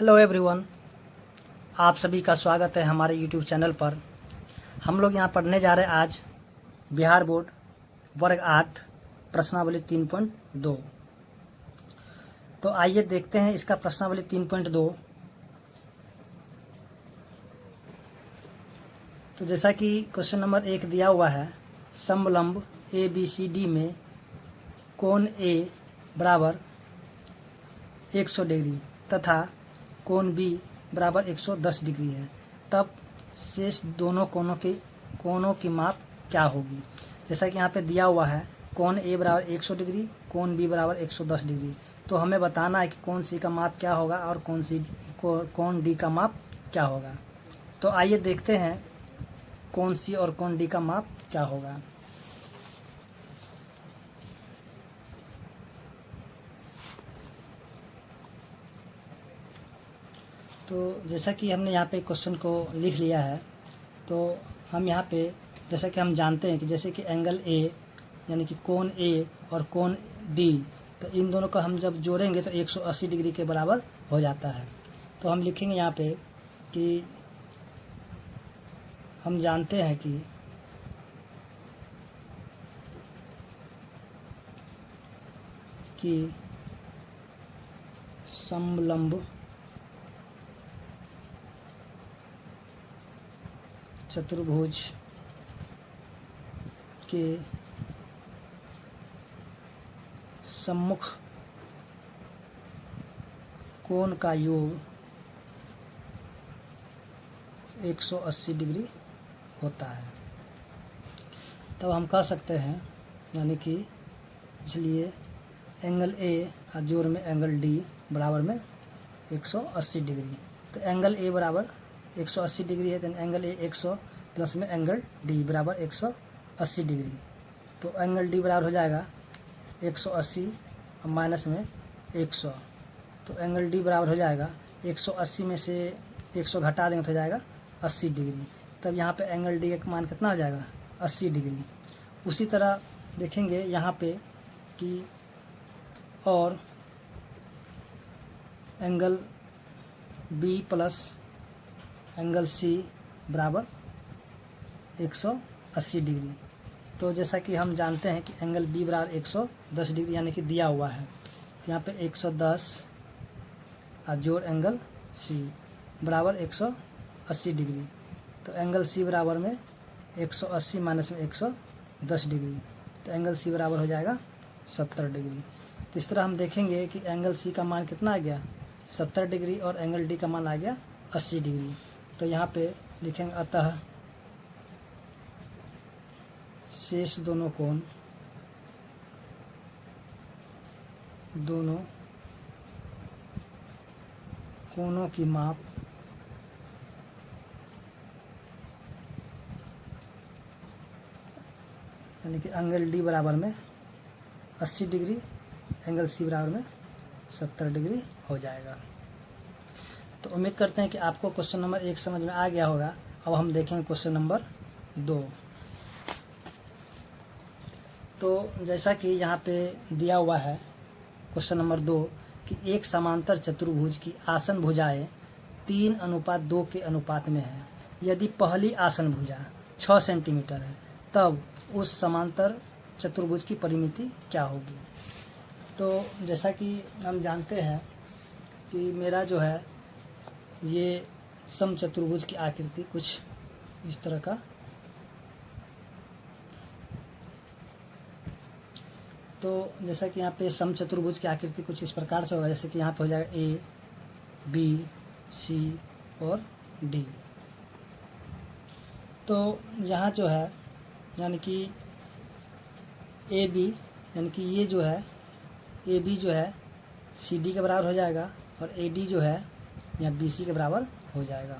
Hello everyone, आप सभी का स्वागत है हमारे यूट्यूब चैनल पर। हम लोग यहाँ पढ़ने जा रहे हैं आज बिहार बोर्ड वर्ग 8 प्रश्नावली 3.2। तो आइए देखते हैं इसका प्रश्नावली 3.2। तो जैसा कि क्वेश्चन नंबर 1 दिया हुआ है, समलंब ABCD में कोण A बराबर 100 डिग्री तथा कोण B बराबर 110 डिग्री है, तब शेष दोनों कोणों की माप क्या होगी। जैसा कि यहाँ पे दिया हुआ है कोण A बराबर 100 डिग्री, कोण B बराबर 110 डिग्री। तो हमें बताना है कि कोण C का माप क्या होगा और कोण D का माप क्या होगा। तो आइए देखते हैं कोण C और कोण D का माप क्या होगा। तो जैसा कि हमने यहाँ पे क्वेश्चन को लिख लिया है, तो हम यहाँ पे जैसा कि हम जानते हैं कि जैसे कि एंगल A यानी कि कोण A और कोण D, तो इन दोनों का हम जब जोड़ेंगे तो 180 डिग्री के बराबर हो जाता है। तो हम लिखेंगे यहाँ पे कि हम जानते हैं कि समलंब चतुर्भुज के सम्मुख कोण का योग 180 डिग्री होता है। तब हम कह सकते हैं यानी कि इसलिए एंगल A जोड़ में एंगल D बराबर में 180 डिग्री। तो एंगल A बराबर 180 डिग्री है, तो एंगल A 100 प्लस में एंगल D बराबर 180 डिग्री। तो एंगल D बराबर हो जाएगा 180 और माइनस में 100। तो एंगल D बराबर हो जाएगा 180 में से 100 घटा देंगे तो हो जाएगा 80 डिग्री। तब यहाँ पे एंगल D का मान कितना हो जाएगा 80 डिग्री। उसी तरह देखेंगे यहाँ पे कि और angle B plus angle C बराबर 180 डिग्री। तो जैसा कि हम जानते हैं कि एंगल B बराबर 110 डिग्री यानी कि दिया हुआ है, तो यहाँ पे 110 और जोड़ एंगल C बराबर 180 डिग्री। तो एंगल C बराबर में 180 माइनस में 110 डिग्री, तो एंगल C बराबर हो जाएगा 70 डिग्री। तो इस तरह हम देखेंगे कि एंगल C का मान कितना आ गया 70 डिग्री और एंगल D का मान आ गया 80 डिग्री। तो यहाँ पे लिखेंगे अतः शेष दोनों कोणों की माप यानी कि एंगल D बराबर में 80 डिग्री, एंगल C बराबर में 70 डिग्री हो जाएगा। तो उम्मीद करते हैं कि आपको क्वेश्चन नंबर 1 समझ में आ गया होगा। अब हम देखेंगे क्वेश्चन नंबर 2। तो जैसा कि यहाँ पे दिया हुआ है क्वेश्चन नंबर 2 कि एक समांतर चतुर्भुज की आसन भुजाएं 3:2 के अनुपात में है। यदि पहली आसन भुजा 6 सेंटीमीटर है, तब उस समांतर चतुर्भुज की परिमिति क्या होगी। तो जैसा कि हम जानते हैं कि मेरा जो है ये समचतुर्भुज की आकृति कुछ इस तरह का, तो जैसा कि यहाँ पे समचतुर्भुज की आकृति कुछ इस प्रकार से होगा। जैसे कि यहाँ पे हो जाएगा A, B, C और D। तो यहाँ जो है यानी कि AB यानी कि ये जो है AB जो है CD के बराबर हो जाएगा और AD जो है यहाँ BC के बराबर हो जाएगा।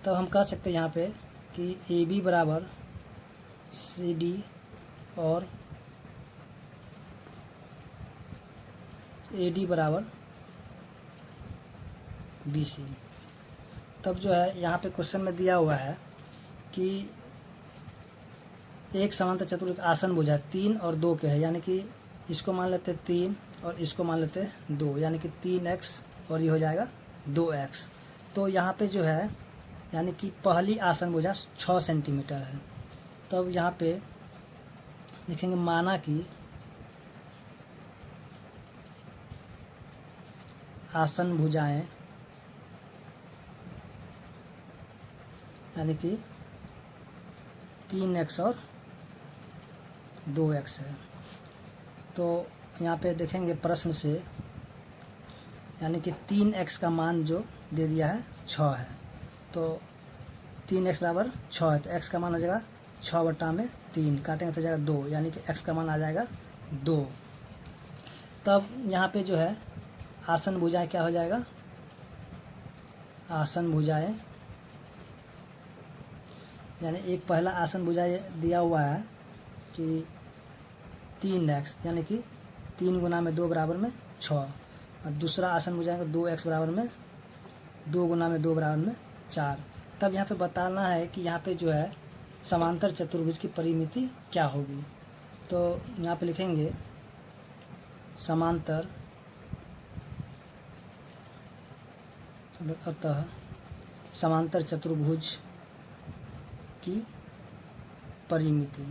तब हम कह सकते हैं यहाँ पे कि AB बराबर CD और AD बराबर BC। तब जो है यहाँ पे क्वेश्चन में दिया हुआ है कि एक समांतर चतुर्भुज आसन भुजा 3 और 2 के है, यानी कि इसको मान लेते हैं 3 और इसको मान लेते हैं 2, यानी कि 3x और ये हो जाएगा 2x। तो यहाँ पे जो है यानी कि पहली आसन भुजा 6 सेंटीमीटर है। तब यहाँ पे लिखेंगे माना कि आसन भुजाएं यानी कि 3x और 2x है। तो यहाँ पे देखेंगे प्रश्न से यानी कि 3x का मान जो दे दिया है 6 है। तो 3x बराबर 6 है, तो x का मान हो जाएगा 6/3, काटेंगे तो जाएगा 2, यानी कि x का मान आ जाएगा 2। तब यहाँ पे जो है आसन भुजाएं क्या हो जाएगा, आसन भुजाएं यानी एक पहला आसन भुजाएं दिया हुआ है कि 3x यानी कि 3 गुना में 2 बराबर में 6, और दूसरा आसन भुजाएं 2x बराबर में 2 गुना में 2 बराबर में 4। तब यहाँ पे बताना है कि यहाँ पे जो है समांतर चतुर्भुज की परिमिति क्या होगी। तो यहाँ पे लिखेंगे समांतर अतः समांतर चतुर्भुज की परिमिति।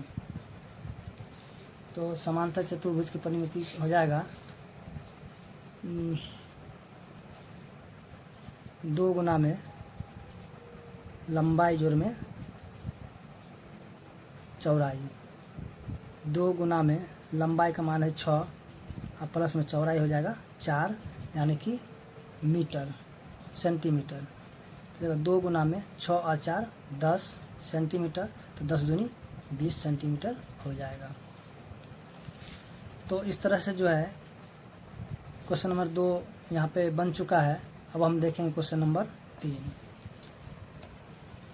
तो समांतर चतुर्भुज की परिमिति हो जाएगा 2 गुना में लंबाई जोड़ में चौड़ाई, 2 गुना में लंबाई का मान है 6 और प्लस में चौड़ाई हो जाएगा 4 यानी कि मीटर सेंटीमीटर। तो 2 गुना में 6 और 4 10 सेंटीमीटर, तो 10 दूनी 20 सेंटीमीटर हो जाएगा। तो इस तरह से जो है क्वेश्चन नंबर 2 यहाँ पे बन चुका है। अब हम देखेंगे क्वेश्चन नंबर 3।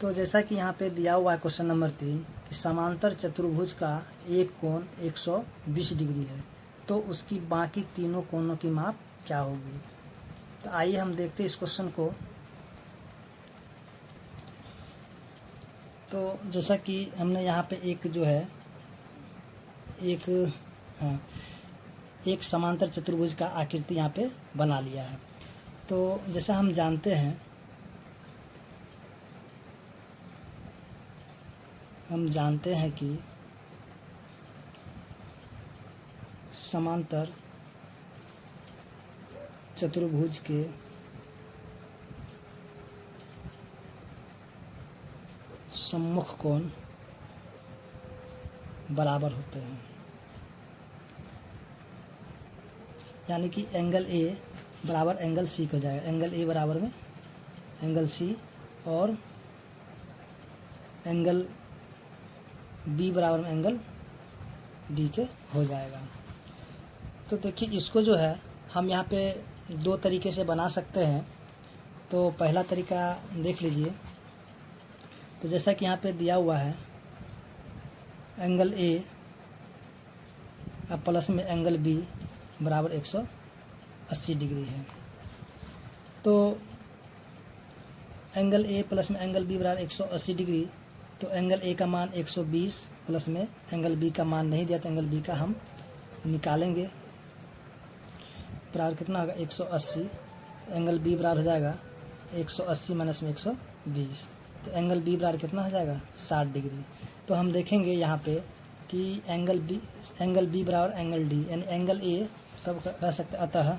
तो जैसा कि यहाँ पे दिया हुआ है क्वेश्चन नंबर 3 कि समांतर चतुर्भुज का एक कोण 120 डिग्री है, तो उसकी बाकी तीनों कोणों की माप क्या होगी। तो आइए हम देखते हैं इस क्वेश्चन को। तो जैसा कि हमने यहाँ पे एक जो है एक समांतर चतुर्भुज का आकृति यहाँ पे बना लिया है। तो जैसा हम जानते हैं कि समांतर चतुर्भुज के सम्मुख कोण बराबर होते हैं, यानी कि एंगल ए बराबर एंगल सी हो जाएगा। एंगल ए बराबर में एंगल सी और एंगल बी बराबर में एंगल डी के हो जाएगा। तो देखिए इसको जो है हम यहाँ पे 2 तरीके से बना सकते हैं। तो पहला तरीका देख लीजिए। तो जैसा कि यहाँ पे दिया हुआ है एंगल ए और प्लस में एंगल बी बराबर 180 डिग्री है। तो एंगल ए प्लस में एंगल बी बराबर 180 डिग्री, तो एंगल ए का मान 120 प्लस में एंगल बी का मान नहीं दिया, तो एंगल बी का हम निकालेंगे। बराबर कितना होगा 180, एंगल बी बराबर हो जाएगा 180 माइनस में 120, तो एंगल बी बराबर कितना हो जाएगा 60 डिग्री। तो हम देखेंगे यहाँ पे कि एंगल बी बराबर एंगल डी, यानी एंगल ए तब कह सकते, अतः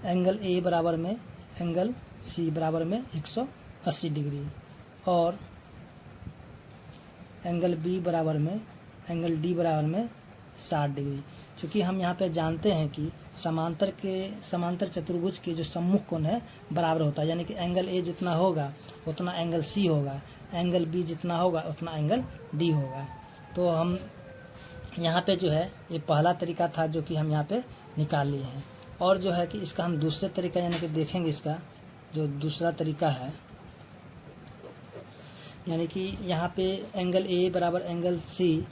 एंगल ए बराबर में एंगल सी बराबर में 180 डिग्री और एंगल बी बराबर में एंगल डी बराबर में 60 डिग्री। चूँकि हम यहाँ पे जानते हैं कि समांतर चतुर्भुज के जो सम्मुख कोण है बराबर होता है, यानी कि एंगल ए जितना होगा उतना एंगल सी होगा, एंगल बी जितना होगा उतना एंगल डी होगा। तो हम यहाँ पे जो है ये पहला तरीका था जो कि हम यहाँ पे निकाल लिए हैं। और जो है कि इसका हम दूसरे तरीका यानी कि देखेंगे, इसका जो दूसरा तरीका है यानी कि यहाँ पे एंगल ए बराबर एंगल सी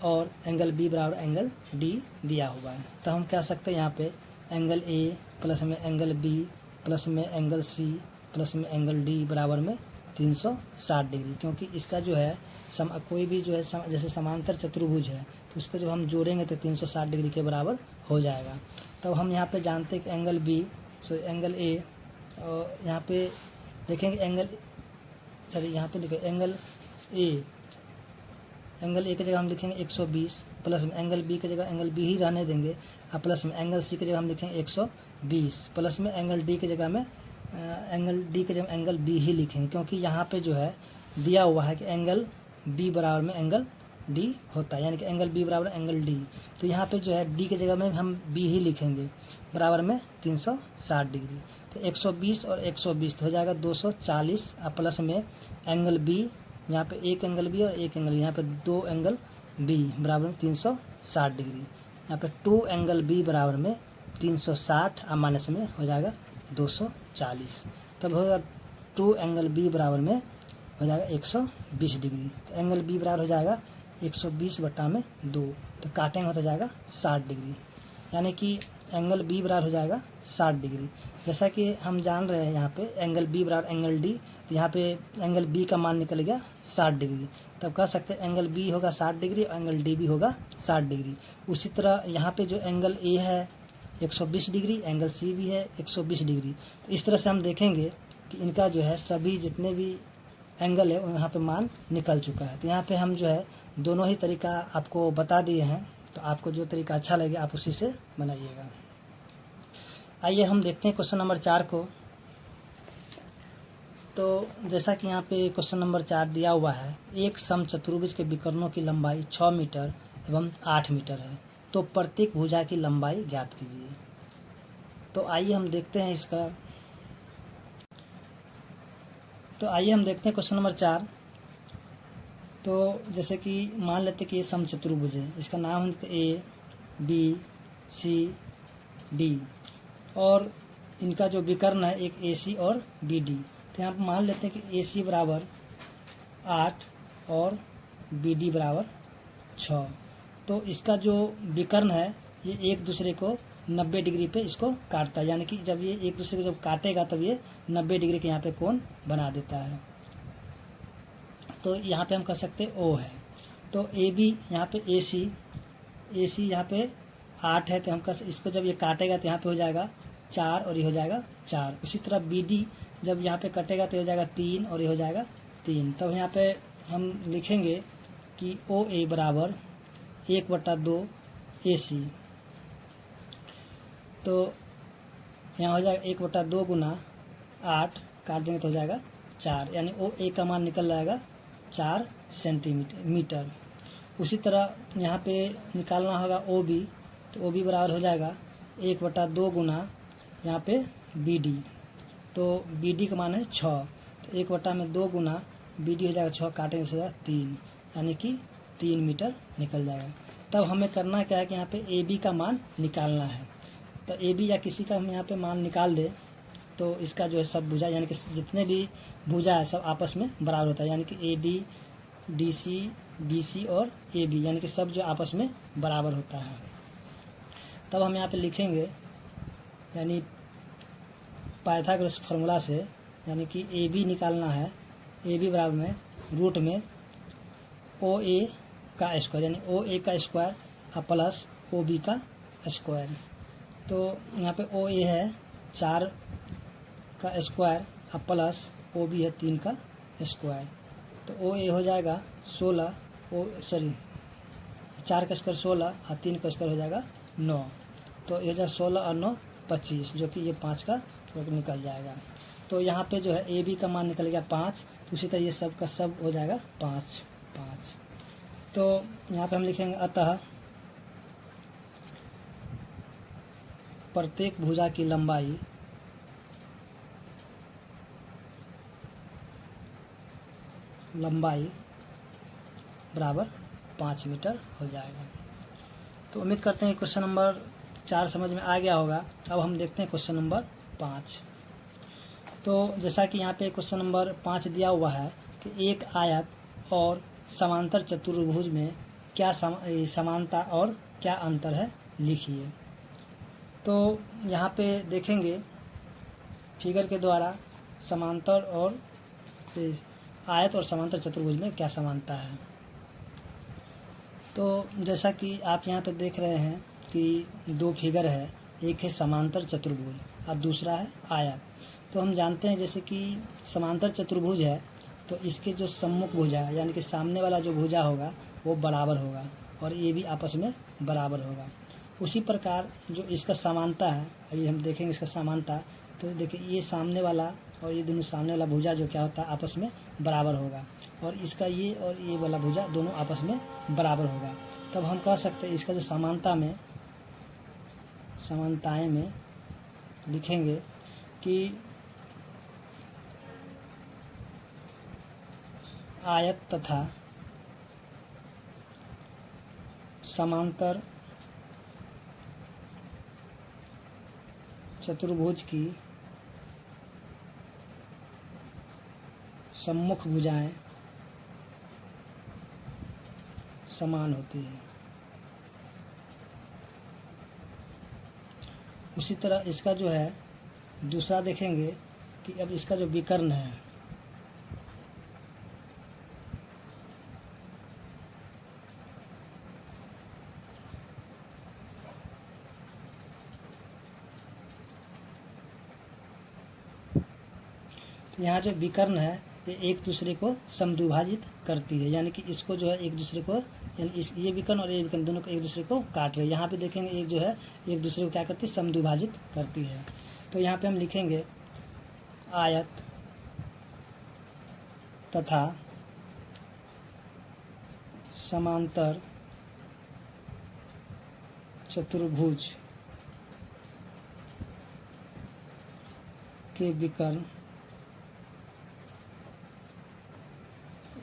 और एंगल बी बराबर एंगल डी दिया हुआ है। तो हम कह सकते हैं यहाँ पे एंगल ए प्लस में एंगल बी प्लस में एंगल सी प्लस में एंगल डी बराबर में 360 डिग्री, क्योंकि इसका जो है कोई भी जो है जैसे समांतर चतुर्भुज है तो उसको जब हम जोड़ेंगे तो 360 डिग्री के बराबर हो जाएगा। तो हम यहाँ पे जानते हैं कि angle B so angle A, और यहाँ पे देखेंगे यहाँ पे लिखे एंगल ए की जगह हम लिखेंगे 120 प्लस में एंगल बी की जगह एंगल बी ही रहने देंगे, और प्लस में एंगल सी की जगह हम लिखेंगे 120 प्लस में एंगल डी की जगह में एंगल बी ही लिखेंगे, क्योंकि यहाँ पे जो है दिया हुआ है कि एंगल बी बराबर में एंगल डी होता है, यानी कि एंगल बी बराबर एंगल डी। तो यहाँ पे जो है डी की जगह में हम बी ही लिखेंगे, बराबर में 360 डिग्री। तो 120 और 120 तो हो जाएगा 240, और प्लस में एंगल बी, यहाँ पे एक एंगल बी और एक एंगल बी, यहाँ पे दो एंगल बी बराबर में 360 डिग्री। यहाँ पे 2 एंगल बी बराबर में 360 और माइनस में हो जाएगा 240, तब होगा 2 एंगल बी बराबर में हो जाएगा 120 डिग्री। तो एंगल बी बराबर हो जाएगा 120 बटा में 2, तो काटेंगे होता जाएगा 60 डिग्री, यानी कि एंगल बी बराबर हो जाएगा 60 डिग्री। जैसा कि हम जान रहे हैं यहाँ पे एंगल बी बराबर एंगल डी, तो यहाँ पे एंगल बी का मान निकल गया 60 डिग्री, तब कह सकते हैं एंगल बी होगा 60 डिग्री और एंगल डी भी होगा 60 डिग्री। उसी तरह यहाँ पे जो एंगल ए है 120 डिग्री, एंगल सी भी है 120 डिग्री। तो इस तरह से हम देखेंगे कि इनका जो है सभी जितने भी एंगल है यहाँ पे मान निकल चुका है। तो यहाँ पे हम जो है दोनों ही तरीका आपको बता दिए हैं, तो आपको जो तरीका अच्छा लगे आप उसी से बनाइएगा। आइए हम देखते हैं क्वेश्चन नंबर 4 को। तो जैसा कि यहाँ पे क्वेश्चन नंबर 4 दिया हुआ है, एक समचतुर्भुज के विकर्णों की लंबाई 6 मीटर एवं 8 मीटर है, तो प्रत्येक भुजा की लंबाई ज्ञात कीजिए। तो आइए हम देखते हैं इसका। तो आइए हम देखते हैं क्वेश्चन नंबर 4। तो जैसे कि मान लेते कि ये समचतुर्भुज है, इसका नाम है ए बी सी डी, और इनका जो विकर्ण है एक ए सी और बी डी। तो यहाँ पर मान लेते हैं कि ए सी बराबर 8 और बी डी बराबर 6। तो इसका जो विकर्ण है ये एक दूसरे को 90 डिग्री पे इसको काटता है, यानी कि जब ये एक दूसरे को जब काटेगा तब ये 90 डिग्री के यहाँ पे कोण बना देता है। तो यहाँ पे हम कह सकते हैं ओ है। तो ए बी यहाँ पे ए सी यहाँ पे 8 है, तो हम इसको जब ये काटेगा तो यहाँ पे हो जाएगा 4 और ये हो जाएगा 4। उसी तरह बी डी जब यहाँ पे कटेगा तो हो जाएगा 3 और ये हो जाएगा 3। तब यहाँ पे हम लिखेंगे कि ओ ए बराबर 1/2 ए सी। तो यहाँ हो जाएगा 1/2 गुना 8, काट देंगे तो हो जाएगा 4, यानी ओ ए का मान निकल जाएगा 4 सेंटीमीटर। उसी तरह यहाँ पे निकालना होगा ओ बी, तो ओ बी बराबर हो जाएगा 1/2 गुना यहाँ पे बी डी। तो बी डी का मान है 6, तो 1/2 गुना बी डी हो जाएगा 6, काटेंगे तो हो जाएगा 3, यानी कि 3 मीटर निकल जाएगा। तब हमें करना क्या है कि यहाँ पे ए बी का मान निकालना है। तो ए बी या किसी का हम यहाँ पे मान निकाल दे तो इसका जो है सब भुजा, यानी कि जितने भी भुजा है सब आपस में बराबर होता है, यानी कि A D D C B C और ए बी, यानी कि सब जो आपस में बराबर होता है। तब हम यहाँ पे लिखेंगे, यानी पाइथागोरस फार्मूला से, यानी कि ए बी निकालना है, ए बी बराबर में रूट में ओ ए का स्क्वायर, यानी ओ ए का स्क्वायर और प्लस ओ बी का स्क्वायर। तो यहाँ पे ओ ए है 4 का स्क्वायर और प्लस ओ बी है 3 का स्क्वायर। तो ओ ए हो जाएगा 16, 4 का स्क्वायर 16 और 3 का स्क्वायर हो जाएगा 9। तो ये हो जाएगा 16 और 9 25, जो कि ये 5 का निकल जाएगा। तो यहाँ पे जो है ए बी का मान निकल गया 5, उसी तरह ये सब का सब हो जाएगा 5। तो यहाँ पे हम लिखेंगे अतः प्रत्येक भुजा की लंबाई बराबर 5 मीटर हो जाएगा। तो उम्मीद करते हैं क्वेश्चन नंबर 4 समझ में आ गया होगा। अब हम देखते हैं क्वेश्चन नंबर 5। तो जैसा कि यहाँ पे क्वेश्चन नंबर 5 दिया हुआ है कि एक आयत और समांतर चतुर्भुज में क्या समानता और क्या अंतर है, लिखिए। तो यहाँ पे देखेंगे फिगर के द्वारा समांतर और आयत और समांतर चतुर्भुज में क्या समानता है। तो जैसा कि आप यहाँ पे देख रहे हैं कि 2 फिगर है, एक है समांतर चतुर्भुज और दूसरा है आयत। तो हम जानते हैं जैसे कि समांतर चतुर्भुज है तो इसके जो सम्मुख भुजा है यानी कि सामने वाला जो भुजा होगा वो बराबर होगा और ये भी आपस में बराबर होगा। उसी प्रकार जो इसका समानता है, अभी हम देखेंगे इसका समानता, तो देखिए ये सामने वाला और ये दोनों सामने वाला भुजा जो क्या होता है आपस में बराबर होगा और इसका ये और ये वाला भुजा दोनों आपस में बराबर होगा। तब हम कह सकते हैं इसका जो समानताएं में लिखेंगे कि आयत तथा समांतर चतुर्भुज की सम्मुख भुजाएं समान होती है। उसी तरह इसका जो है दूसरा देखेंगे कि अब इसका जो विकर्ण है, तो यहाँ जो विकर्ण है ये एक दूसरे को समद्विभाजित करती है, यानी कि इसको जो है एक दूसरे को, यानी ये विकर्ण और ये विकर्ण दोनों को एक दूसरे को काट रहे हैं। यहाँ पे देखेंगे एक जो है एक दूसरे को क्या करती है, समद्विभाजित करती है। तो यहाँ पे हम लिखेंगे आयत तथा समांतर चतुर्भुज के विकर्ण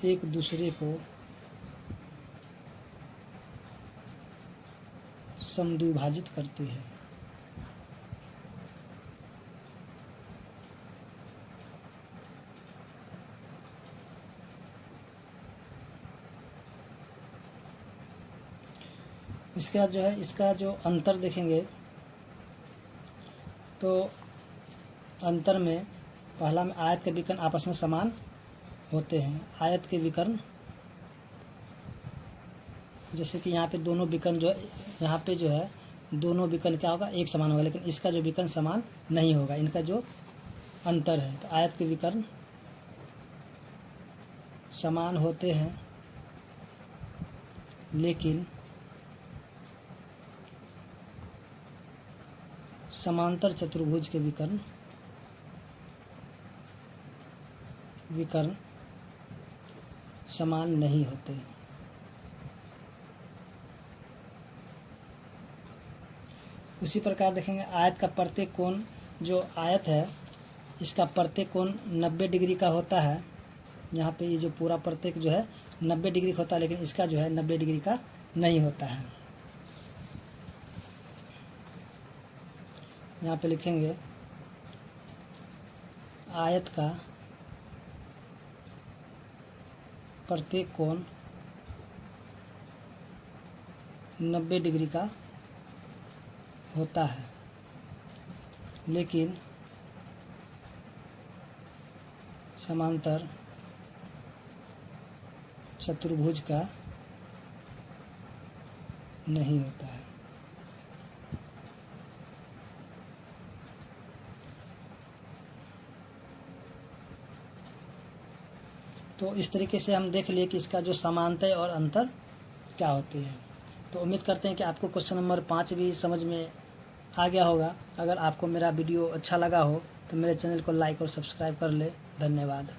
एक दूसरे को समद्विभाजित करती है। इसके बाद जो है इसका जो अंतर देखेंगे तो अंतर में पहला में आयत के विकर्ण आपस में समान होते हैं। आयत के विकर्ण जैसे कि यहाँ पे दोनों विकर्ण जो है, यहाँ पे जो है दोनों विकर्ण क्या होगा, एक समान होगा, लेकिन इसका जो विकर्ण समान नहीं होगा, इनका जो अंतर है। तो आयत के विकर्ण समान होते हैं लेकिन समांतर चतुर्भुज के विकर्ण समान नहीं होते। उसी प्रकार देखेंगे आयत का प्रत्येक कोण, जो आयत है इसका प्रत्येक कोण 90 डिग्री का होता है। यहाँ पे ये जो पूरा प्रत्येक जो है 90 डिग्री का होता है, लेकिन इसका जो है 90 डिग्री का नहीं होता है। यहाँ पे लिखेंगे आयत का प्रत्येक कोण 90 डिग्री का होता है, लेकिन समांतर चतुर्भुज का नहीं होता है। तो इस तरीके से हम देख लिए कि इसका जो समानता और अंतर क्या होती है। तो उम्मीद करते हैं कि आपको क्वेश्चन नंबर 5 भी समझ में आ गया होगा। अगर आपको मेरा वीडियो अच्छा लगा हो तो मेरे चैनल को लाइक और सब्सक्राइब कर ले। धन्यवाद।